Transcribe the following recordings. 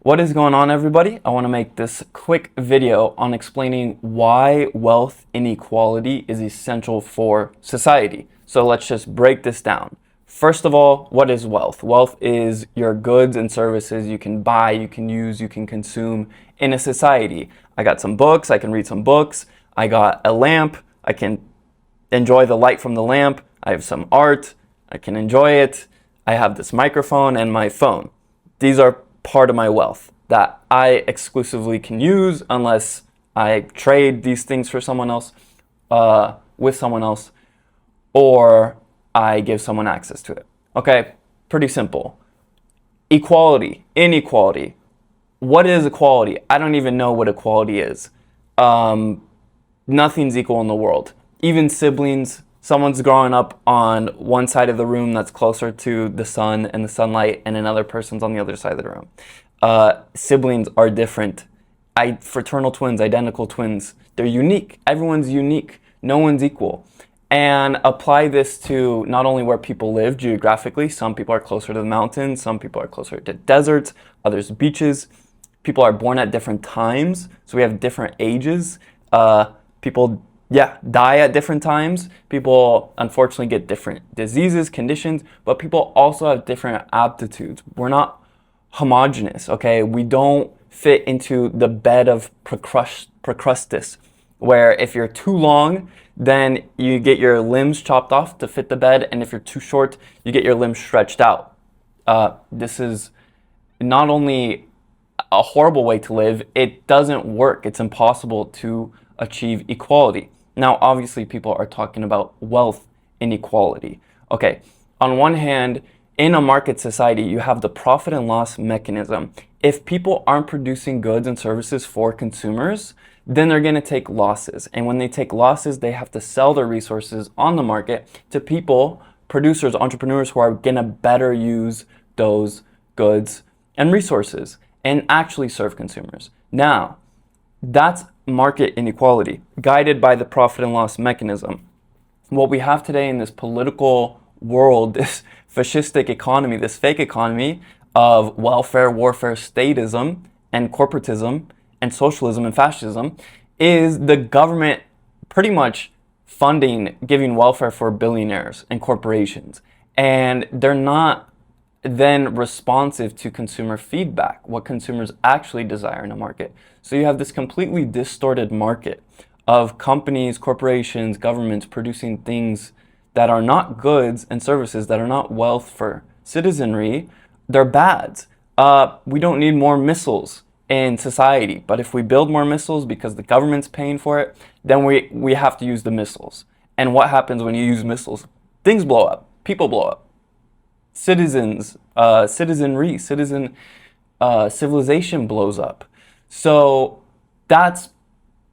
What is going on, everybody? I want to make this quick video on explaining why wealth inequality is essential for society. So let's just break this down. First of all, what is wealth? Wealth is your goods and services you can buy, you can use, you can consume in a society. I got some books, I can read some books. I got a lamp, I can enjoy the light from the lamp. I have some art, I can enjoy it. I have this microphone and my phone. These are part of my wealth that I exclusively can use unless I trade these things for someone else, with someone else, or I give someone access to it. Okay, pretty simple. Equality, inequality. What is equality? I don't even know what equality is. Nothing's equal in the world. Even siblings, someone's growing up on one side of the room that's closer to the sun and the sunlight, and another person's on the other side of the room. Siblings are different. Fraternal twins, identical twins, they're unique. Everyone's unique. No one's equal. And apply this to not only where people live geographically. Some people are closer to the mountains. Some people are closer to deserts. Others beaches. People are born at different times. So we have different ages. People die at different times. People unfortunately get different diseases, conditions, but people also have different aptitudes. We're not homogeneous, okay? We don't fit into the bed of Procrustes, where if you're too long, then you get your limbs chopped off to fit the bed, and if you're too short, you get your limbs stretched out. This is not only a horrible way to live, it doesn't work. It's impossible to achieve equality. Now, obviously, people are talking about wealth inequality. Okay, on one hand, in a market society, you have the profit and loss mechanism. If people aren't producing goods and services for consumers, then they're going to take losses. And when they take losses, they have to sell their resources on the market to people, producers, entrepreneurs who are going to better use those goods and resources and actually serve consumers. Now, that's market inequality, guided by the profit and loss mechanism. What we have today in this political world, this fascistic economy, this fake economy of welfare, warfare, statism, and corporatism, and socialism and fascism, is the government pretty much funding, giving welfare for billionaires and corporations. And they're not then responsive to consumer feedback, what consumers actually desire in a market. So you have this completely distorted market of companies, corporations, governments producing things that are not goods and services, that are not wealth for citizenry. They're bads. We don't need more missiles in society, but if we build more missiles because the government's paying for it, then we have to use the missiles. And what happens when you use missiles? Things blow up, people blow up. Civilization blows up. So that's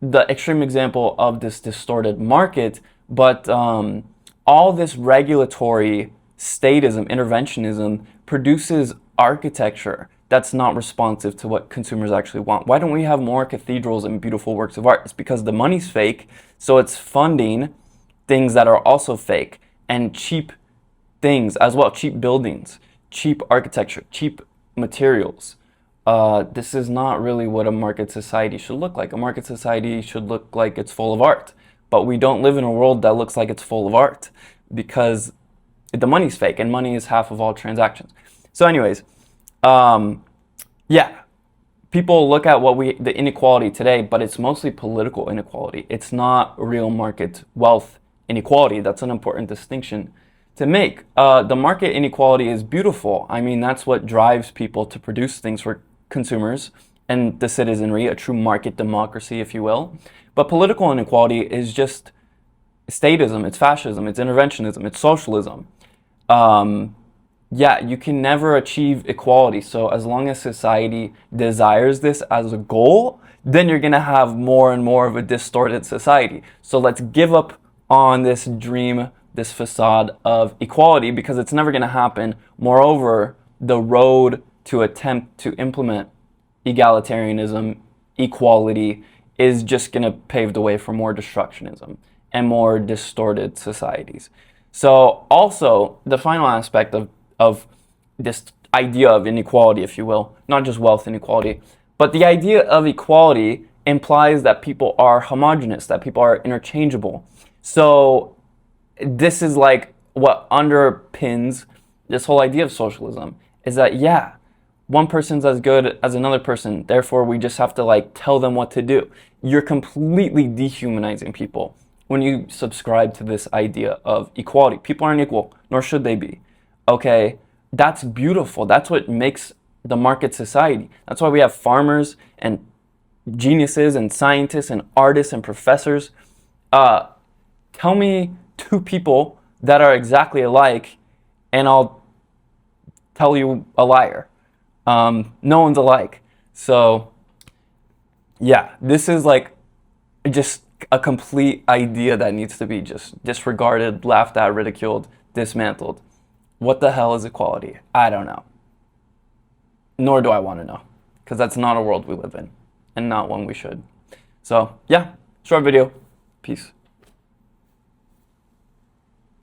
the extreme example of this distorted market. But all this regulatory statism, interventionism, produces architecture that's not responsive to what consumers actually want. Why don't we have more cathedrals and beautiful works of art? It's because the money's fake, so it's funding things that are also fake and cheap things as well, cheap buildings, cheap architecture, cheap materials. This is not really what a market society should look like. A market society should look like it's full of art, but we don't live in a world that looks like it's full of art because the money's fake, and money is half of all transactions. So anyways, people look at the inequality today, but it's mostly political inequality. It's not real market wealth inequality. That's an important distinction to make. The market inequality is beautiful. I mean, that's what drives people to produce things for consumers and the citizenry, a true market democracy, if you will. But political inequality is just statism, it's fascism, it's interventionism, it's socialism. You can never achieve equality. So as long as society desires this as a goal, then you're going to have more and more of a distorted society. So let's give up on this dream, this facade of equality, because it's never going to happen. Moreover, the road to attempt to implement egalitarianism, equality, is just going to pave the way for more destructionism and more distorted societies. So also, the final aspect of this idea of inequality, if you will, not just wealth inequality, but the idea of equality implies that people are homogenous, that people are interchangeable. So this is like what underpins this whole idea of socialism, is that, yeah, one person's as good as another person, therefore we just have to like tell them what to do. You're completely dehumanizing people when you subscribe to this idea of equality. People aren't equal, nor should they be. Okay, that's beautiful. That's what makes the market society. That's why we have farmers and geniuses and scientists and artists and professors. Tell me two people that are exactly alike, and I'll tell you a liar. No one's alike. So, yeah, this is like just a complete idea that needs to be just disregarded, laughed at, ridiculed, dismantled. What the hell is equality? I don't know. Nor do I want to know, because that's not a world we live in, and not one we should. So, yeah, short video. Peace.